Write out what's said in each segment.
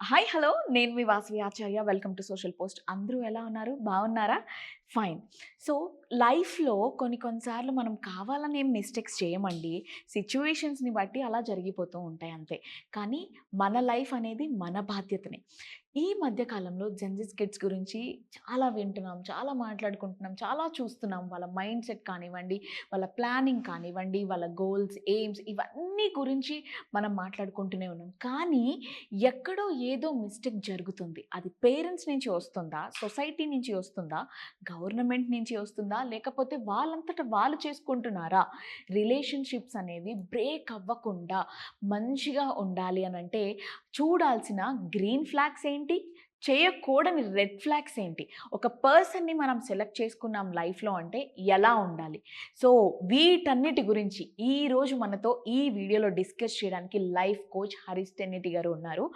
Hi hello నేను మీ వాసవి ఆచార్య welcome to social post. అందరూ ఎలా ఉన్నారు? బాగున్నారా? ఫైన్. సో లైఫ్లో కొన్నిసార్లు మనం కావాలని ఏం మిస్టేక్స్ చేయమండి. సిచ్యువేషన్స్ని బట్టి అలా జరిగిపోతూ ఉంటాయి అంతే. కానీ మన లైఫ్ అనేది మన బాధ్యతనే. ఈ మధ్య కాలంలో జెన్‌జీ కిడ్స్ గురించి చాలా వింటున్నాం, చాలా మాట్లాడుకుంటున్నాం, చాలా చూస్తున్నాం. వాళ్ళ మైండ్ సెట్ కానివ్వండి, వాళ్ళ ప్లానింగ్ కానివ్వండి, వాళ్ళ గోల్స్, ఎయిమ్స్ ఇవన్నీ గురించి మనం మాట్లాడుకుంటూనే ఉన్నాం. కానీ ఎక్కడో ఏదో మిస్టేక్ జరుగుతుంది. అది పేరెంట్స్ నుంచి వస్తుందా? సొసైటీ నుంచి వస్తుందా? గవర్నమెంట్ నుంచి వస్తుందా? లేకపోతే వాళ్ళంతట వాళ్ళు చేసుకుంటున్నారా? రిలేషన్‌షిప్స్ అనేవి బ్రేక్ అవ్వకుండా మంచిగా ఉండాలి అనంటే చూడాల్సిన గ్రీన్ ఫ్లాగ్స్ ఏంటి? చేయకూడని రెడ్ ఫ్లాగ్స్ ఏంటి? ఒక పర్సన్‌ని మనం సెలెక్ట్ చేసుకున్నాం లైఫ్‌లో అంటే ఎలా ఉండాలి? సో, వీటన్నిటి గురించి ఈరోజు మనతో ఈ వీడియోలో డిస్కస్ చేయడానికి లైఫ్ కోచ్ హరీష్ తెన్నేటి గారు ఉన్నారు.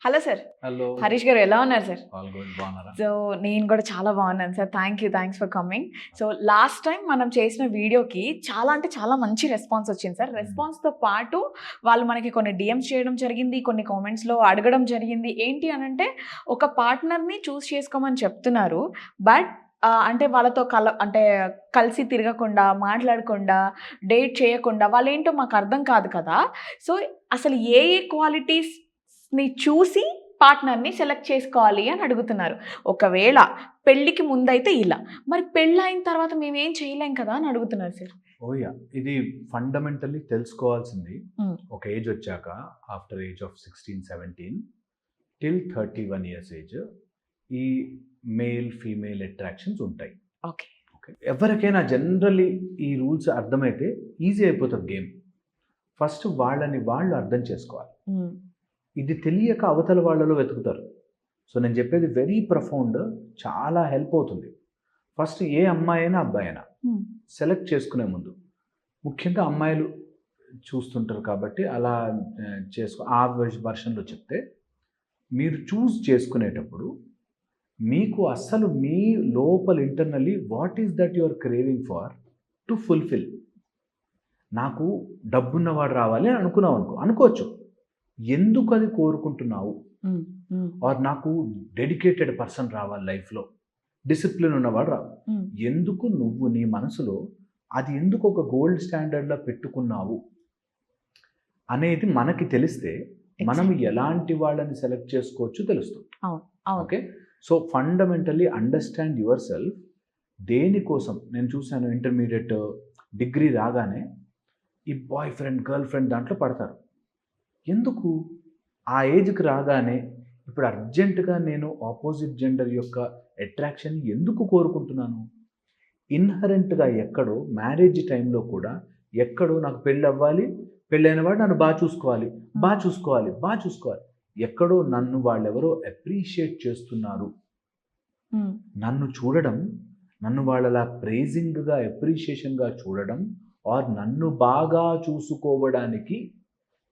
Hello sir. హలో. హరీష్ గారు ఎలా ఉన్నారు సార్? All good. బాగున్నారా? సో, నేను కూడా చాలా బాగున్నాను sir. Thanks for coming. So, last time మనం చేసిన వీడియోకి చాలా అంటే చాలా మంచి రెస్పాన్స్ వచ్చింది సార్. రెస్పాన్స్‌తో పాటు వాళ్ళు మనకి కొన్ని డీఎమ్స్ చేయడం జరిగింది. కొన్ని కామెంట్స్‌లో అడగడం జరిగింది. ఏంటి అనంటే ఒక పార్ట్నర్‌ని చూజ్ చేసుకోమని చెప్తున్నారు. బట్ అంటే వాళ్ళతో కలిసి తిరగకుండా, మాట్లాడకుండా, డేట్ చేయకుండా వాళ్ళేంటో మాకు అర్థం కాదు కదా! సో, అసలు ఏ క్వాలిటీస్‌ని చూసి పార్ట్నర్‌ని సెలెక్ట్ చేసుకోవాలి అని అడుగుతున్నారు. ఒకవేళ పెళ్ళికి ముందైతే ఇలా, మరి పెళ్ళయిన తర్వాత మేమేం చేయలేం కదా అని అడుగుతున్నారు సార్. ఓహ్! యాహ్! ఇది ఫండమెంటల్లీ తెలుసుకోవాల్సింది. హ్మ్. ఒక ఏజ్ వచ్చాక after age of 16, 17 till 31 years age ఈ మేల్, ఫీమేల్ అట్రాక్షన్స్ ఉంటాయి. ఓకే. ఓకే. ఎవరికైనా జనరల్లీ ఈ రూల్స్ అర్థమైతే ఈజీ అయిపోతది గేమ్. ఫస్ట్ వాళ్ళని వాళ్ళు అర్థం చేసుకోవాలి. హ్మ్. ఇది తెలియక అవతల వాళ్ళలో వెతుకుతారు. సో నేను చెప్పేది వెరీ ప్రొఫౌండ్, చాలా హెల్ప్ అవుతుంది. ఫస్ట్ ఏ అమ్మాయి అయినా, అబ్బాయి అయినా హ్మ్. సెలెక్ట్ చేసుకునే ముందు ముఖ్యంగా అమ్మాయిలు చూస్తుంటారు కాబట్టి అలా ఆ వర్షన్లో చెప్తే మీరు చూస్ చేసుకునేటప్పుడు మీకు అస్సలు మీ లోపల internally what is that you are craving for to fulfil. నాకు డబ్బున్నవాడు రావాలి అని అనుకోవచ్చు. ఎందుకు అది కోరుకుంటున్నావు? హ్మ్. హ్మ్. ఆర్ నాకు డెడికేటెడ్ పర్సన్ రావాలి లైఫ్లో, డిసిప్లిన్ ఉన్నవాడు రావాలి. హ్మ్. ఎందుకు నువ్వు నీ మనసులో అది ఎందుకు ఒక గోల్డ్ స్టాండర్డ్లో పెట్టుకున్నావు అనేది మనకి తెలిస్తే మనం ఎలాంటి వాళ్ళని సెలెక్ట్ చేసుకోవచ్చు తెలుస్తుంది. అవును. అవును. Okay. So fundamentally understand your self. దేనికోసం నేను చూశాను, ఇంటర్మీడియట్ డిగ్రీ రాగానే ఈ బాయ్ ఫ్రెండ్, గర్ల్ ఫ్రెండ్ దాంట్లో పడతారు. ఎందుకు? ఆ ఏజ్‌కి రాగానే ఇప్పుడు అర్జెంట్‌గా నేను ఆపోజిట్ జెండర్ యొక్క అట్రాక్షన్ ఎందుకు కోరుకుంటున్నాను? ఇన్‌హరెంట్‌గా ఎక్కడో మ్యారేజ్ టైంలో కూడా ఎక్కడో నాకు పెళ్ళవ్వాలి, పెళ్ళైన వాడు నన్ను చూసుకోవాలి. ఎక్కడో నన్ను వాళ్ళెవరో అప్రిషియేట్ చేస్తున్నారు. హ్మ్. నన్ను చూడడం, నన్ను వాళ్ళలా ప్రైజింగ్‌గా, అప్రిషియేషన్‌గా చూడడం ఆర్ నన్ను బాగా చూసుకోవడానికి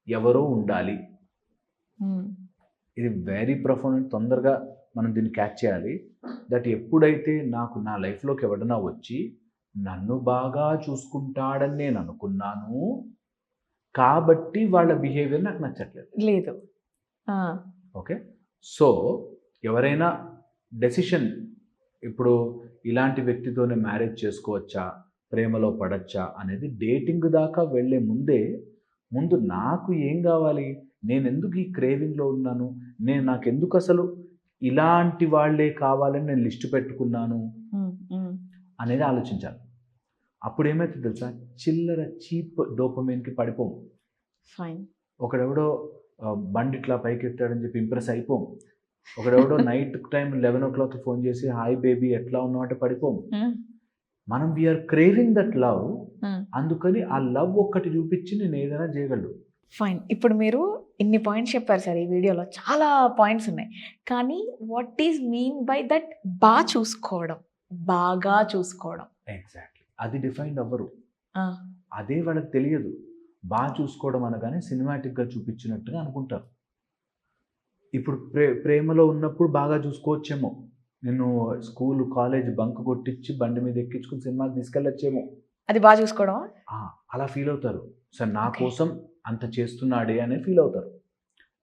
ఎవరో ఉండాలి. హ్మ్. ఇది వెరీ ప్రొఫౌండ్. తొందరగా మనం దీన్ని క్యాచ్ చేయాలి. దట్ ఎప్పుడైతే నాకు నా లైఫ్‌లోకి ఎవడన్నా వచ్చి నన్ను బాగా చూసుకుంటాడని నేను అనుకున్నాను, కాబట్టి వాళ్ళ బిహేవియర్ నాకు నచ్చట్లేదు. లేదు. ఆ! ఓకే. సో ఎవరైనా డెసిషన్ ఇప్పుడు ఇలాంటి వ్యక్తితోనే మ్యారేజ్ చేసుకోవచ్చా? ప్రేమలో పడచ్చా? అనేది డేటింగ్ దాకా వెళ్ళే ముందు నాకు ఏం కావాలి? నేనెందుకు ఈ క్రేవింగ్‌లో ఉన్నాను? నాకెందుకు అసలు ఇలాంటి వాళ్ళే కావాలని నేను లిస్ట్ పెట్టుకున్నాను హ్మ్. హ్మ్. అనేది ఆలోచించాలి. అప్పుడు ఏమైతదో తెలుసా? చిల్లర చీప్ డోపమైన్‌కి పడిపోము. ఫైన్. ఒకడెవడో బండిట్లా పైకెత్తాడని చెప్పి ఇంప్రెస్ అయిపోము. ఒకడెవడో నైట్ టైమ్ 11:00 ఫోన్ చేసి హాయ్ బేబీ ఎట్లా ఉన్నావు అంటే పడిపోము. హ్మ్. మనం వీఆర్ క్రేవింగ్ దట్ లవ్. హ్మ్. అందుకని ఆ లవ్ ఒక్కటి చూపించి నేను ఏదైనా చేయగలను. ఫైన్. ఇప్పుడు మీరు ఇన్ని పాయింట్స్ చెప్పారు సార్ ఈ వీడియోలో. చాలా పాయింట్స్ ఉన్నాయి. కానీ what is mean by that చూసుకోవడం? బాగా చూసుకోవడం. ఎగ్జాక్ట్‌లీ. అది డిఫైన్డ్ అవ్వరు. ఆ! అదే వాళ్ళకి తెలియదు. చూసుకోవడం అనగానే సినిమాటిక్‌గా చూపించినట్టుగా అనుకుంటారు. ఇప్పుడు ప్రేమలో ఉన్నప్పుడు బాగా చూసుకోవచ్చేమో. నిన్ను స్కూల్ కాలేజ్ బంక్ కొట్టించి బండి మీద ఎక్కించుకుని సినిమాకి తీసుకెళ్ళొచ్చేమో. అది బాగా చూసుకోవడమా? అలా ఫీల్ అవుతారు. సార్ నా ఓకే. కోసం అంత చేస్తున్నాడే అని ఫీల్ అవుతారు.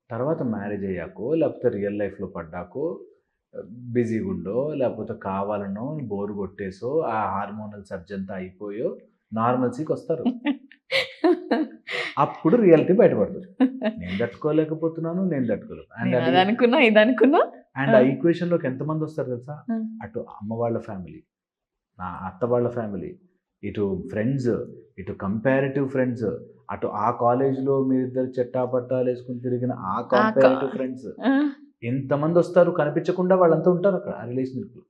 తర్వాత మ్యారేజ్ అయ్యాకో లేకపోతే రియల్ లైఫ్లో పడ్డాకో బిజీగా ఉండో లేకపోతే కావాలనో బోర్ కొట్టేసో ఆ హార్మోనల్ సర్జ్ అంతా అయిపోయో నార్మల్సీకి వస్తారు. అప్పుడు రియాలిటీ బయటపడుతుంది. నేను తట్టుకోలేకపోతున్నాను, నేను తట్టుకోలేను. నేను అది అనుకున్నా, ఇది అనుకున్నా. అండ్ ఆ ఈక్వేషన్లోకి ఎంతమంది వస్తారు తెలుసా? అటు అమ్మ వాళ్ళ ఫ్యామిలీ, నా అత్త వాళ్ళ ఫ్యామిలీ, ఇటు ఫ్రెండ్స్, ఇటు కంపారిటివ్ ఫ్రెండ్స్, అటు ఆ కాలేజ్లో మీరిద్దరు చెట్టాపట్టాలు వేసుకుని తిరిగిన ఆ కంపారిటివ్ ఫ్రెండ్స్, ఎంతమంది వస్తారు కనిపించకుండా వాళ్ళంతా ఉంటారు అక్కడ ఆ రిలేషన్షిప్లో.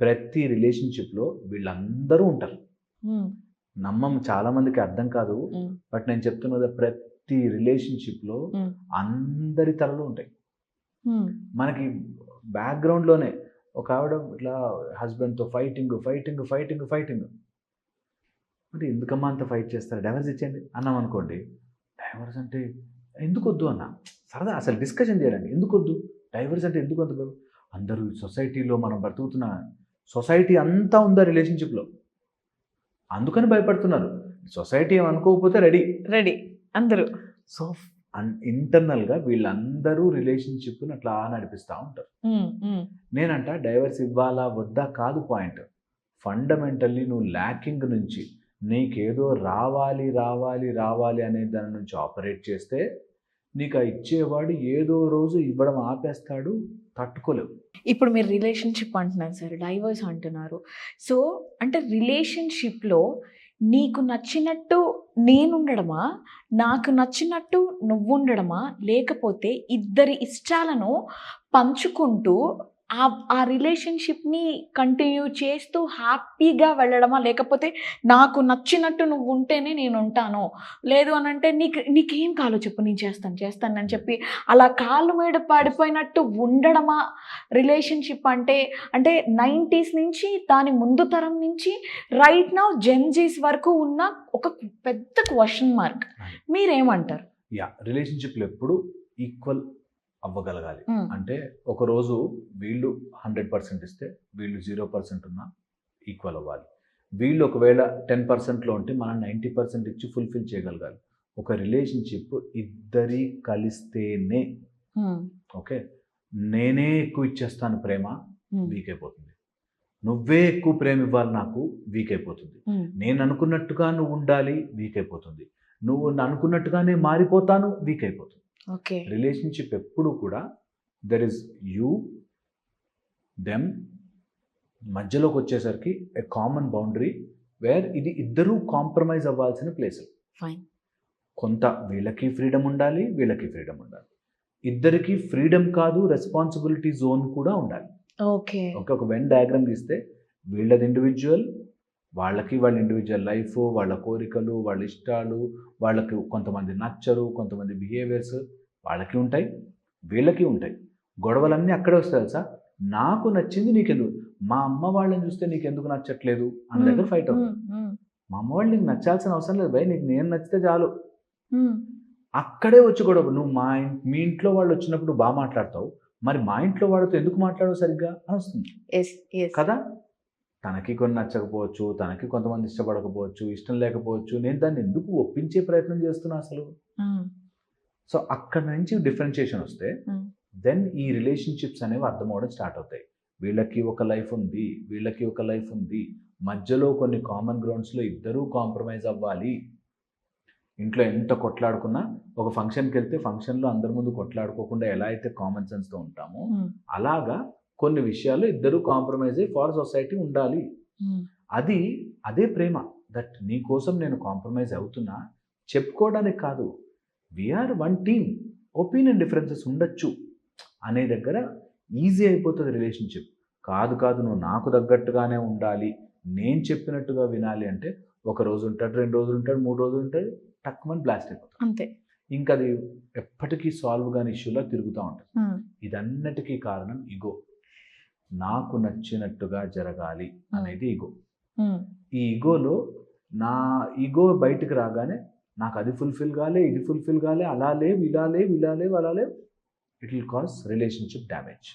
ప్రతి రిలేషన్షిప్లో వీళ్ళందరూ ఉంటారు. నమ్మం చాలా మందికి అర్థం కాదు, బట్ నేను చెప్తున్నది ప్రతి రిలేషన్షిప్లో అందరి తలలు ఉంటాయి. మనకి బ్యాక్గ్రౌండ్లోనే ఒక ఆవిడ ఇట్లా హస్బెండ్తో ఫైటింగ్ ఫైటింగ్ ఫైటింగ్ ఫైటింగ్. అంటే ఎందుకమ్మా అంత ఫైట్ చేస్తారు, డైవర్స్ ఇచ్చేయండి అన్నాం అనుకోండి. డైవర్స్ అంటే ఎందుకు వద్దు అన్న, సరదా అసలు డిస్కషన్ చేయడానికి ఎందుకు వద్దు, డైవర్స్ అంటే ఎందుకు వద్దు. అందరూ సొసైటీలో మనం బ్రతుకుతున్న సొసైటీ అంతా ఉందా రిలేషన్షిప్లో, అందుకని భయపడుతున్నారు. సొసైటీ ఏమనుకోకపోతే రెడీ అందరూ. సో ఇంటర్నల్గా వీళ్ళందరూ రిలేషన్షిప్ని అట్లా నడిపిస్తూ ఉంటారు. నేనంట డైవర్స్ ఇవ్వాలా వద్దా కాదు పాయింట్. ఫండమెంటల్లీ నువ్వు ల్యాకింగ్ నుంచి నీకేదో రావాలి రావాలి రావాలి అనే దాని నుంచి ఆపరేట్ చేస్తే నీకు ఆ ఇచ్చేవాడు ఏదో రోజు ఇవ్వడం ఆపేస్తాడు, తట్టుకోలేవు. ఇప్పుడు మీరు రిలేషన్షిప్ అంటున్నారు సార్, డైవర్స్ అంటున్నారు. సో అంటే రిలేషన్షిప్లో నీకు నచ్చినట్టు నేను ఉండడమా, నాకు నచ్చినట్టు నువ్వు ఉండడమా, లేకపోతే ఇద్దరి ఇష్టాలను పంచుకుంటూ ఆ రిలేషన్షిప్ని కంటిన్యూ చేస్తూ హ్యాపీగా వెళ్ళడమా, లేకపోతే నాకు నచ్చినట్టు నువ్వు ఉంటేనే నేను ఉంటాను, లేదు అని అంటే నీకేం కాలో చెప్పు నేను చేస్తాను అని చెప్పి అలా కాళ్ళు మీద పడిపోయినట్టు ఉండడమా రిలేషన్షిప్ అంటే? అంటే 90s నుంచి దాని ముందు తరం నుంచి రైట్ నౌ జెన్జీస్ వరకు ఉన్న ఒక పెద్ద క్వశ్చన్ మార్క్. మీరేమంటారు? రిలేషన్షిప్లో ఎప్పుడు ఈక్వల్ అవ్వగలగాలి. అంటే ఒకరోజు వీళ్ళు 100% ఇస్తే వీళ్ళు 0% ఉన్నా ఈక్వల్ అవ్వాలి. వీళ్ళు ఒకవేళ 10%లో ఉంటే మనం 90% ఇచ్చి ఫుల్ఫిల్ చేయగలగాలి. ఒక రిలేషన్షిప్ ఇద్దరి కలిస్తేనే. ఓకే, నేనే ఎక్కువ ఇచ్చేస్తాను ప్రేమ, వీక్ అయిపోతుంది. నువ్వే ఎక్కువ ప్రేమ ఇవ్వాలి నాకు, వీక్ అయిపోతుంది. నేను అనుకున్నట్టుగా నువ్వు ఉండాలి, వీక్ అయిపోతుంది. నువ్వు అనుకున్నట్టుగానే మారిపోతాను, వీక్ అయిపోతుంది. ఓకే, రిలేషన్షిప్ ఎప్పుడు కూడా దెర్ ఇస్ యూ దెమ్, మధ్యలోకి వచ్చేసరికి ఏ కామన్ బౌండరీ వేర్ ఇది ఇద్దరూ కాంప్రమైజ్ అవ్వాల్సిన ప్లేస్. ఫైన్. కొంత వీళ్ళకి ఫ్రీడమ్ ఉండాలి, వీళ్ళకి ఫ్రీడమ్ ఉండాలి. ఇద్దరికి ఫ్రీడమ్ కాదు, రెస్పాన్సిబిలిటీ జోన్ కూడా ఉండాలి. ఓకే, ఒక వెన్ డయాగ్రామ్ తీస్తే వీళ్ళది ఇండివిజువల్, వాళ్ళకి వాళ్ళ ఇండివిజువల్ లైఫ్, వాళ్ళ కోరికలు, వాళ్ళ ఇష్టాలు, వాళ్ళకి కొంతమంది నచ్చరు, కొంతమంది బిహేవియర్స్ వాళ్ళకి ఉంటాయి, వీళ్ళకి ఉంటాయి. గొడవలన్నీ అక్కడే వస్తాయి తెలుసా. నాకు నచ్చింది నీకెందుకు, మా అమ్మ వాళ్ళని చూస్తే నీకెందుకు నచ్చట్లేదు అన్న దగ్గర ఫైట్ అవుతుంది. మా అమ్మ వాళ్ళు నీకు నచ్చాల్సిన అవసరం లేదు భయ్, నీకు నేను నచ్చితే చాలు. అక్కడే వచ్చి గొడవ. నువ్వు మీ ఇంట్లో వాళ్ళు వచ్చినప్పుడు బాగా మాట్లాడతావు, మరి మా ఇంట్లో వాళ్ళతో ఎందుకు మాట్లాడవు సరిగ్గా అని వస్తుంది కదా. తనకి కొన్ని నచ్చకపోవచ్చు, తనకి కొంతమంది ఇష్టపడకపోవచ్చు, ఇష్టం లేకపోవచ్చు, నేను దాన్ని ఎందుకు ఒప్పించే ప్రయత్నం చేస్తున్నా అసలు. సో అక్కడ నుంచి డిఫరెన్షియేషన్ వస్తే దెన్ ఈ రిలేషన్షిప్స్ అనేవి అర్థం అవ్వడం స్టార్ట్ అవుతాయి. వీళ్ళకి ఒక లైఫ్ ఉంది, వీళ్ళకి ఒక లైఫ్ ఉంది, మధ్యలో కొన్ని కామన్ గ్రౌండ్స్లో ఇద్దరూ కాంప్రమైజ్ అవ్వాలి. ఇంట్లో ఎంత కొట్లాడుకున్నా ఒక ఫంక్షన్కి వెళ్తే ఫంక్షన్లో అందరి ముందు కొట్లాడుకోకుండా ఎలా అయితే కామన్ సెన్స్తో ఉంటామో అలాగా కొన్ని విషయాలు ఇద్దరు కాంప్రమైజ్ అయ్యి ఫార్ సొసైటీ ఉండాలి. అదే ప్రేమ. దట్ నీ కోసం నేను కాంప్రమైజ్ అవుతున్నా చెప్పుకోవడానికి కాదు, we are one team, opinion differences ఉండొచ్చు అనే దగ్గర ఈజీ అయిపోతుంది రిలేషన్షిప్. కాదు నువ్వు నాకు తగ్గట్టుగానే ఉండాలి, నేను చెప్పినట్టుగా వినాలి అంటే ఒక రోజు ఉంటాడు, 2 రోజులు ఉంటాడు, 3 రోజులు ఉంటాడు, టక్కుమని బ్లాస్ట్ అయిపోతాడు అంతే. ఇంకా అది ఎప్పటికీ సాల్వ్ కాని ఇష్యూలా తిరుగుతూ ఉంటుంది. ఇదన్నిటికీ కారణం ఈగో. నాకు నచ్చినట్టుగా జరగాలి అనేది ఈగో. ఈ ఈగోలో నా ఈగో బయటకు రాగానే నాకు అది ఫుల్ఫిల్ కాలే, ఇది ఫుల్ఫిల్ కాలే, అలా లేవు, ఇలా లేవు, ఇలా లేవు, అలా లేవు, it will cause relationship damage.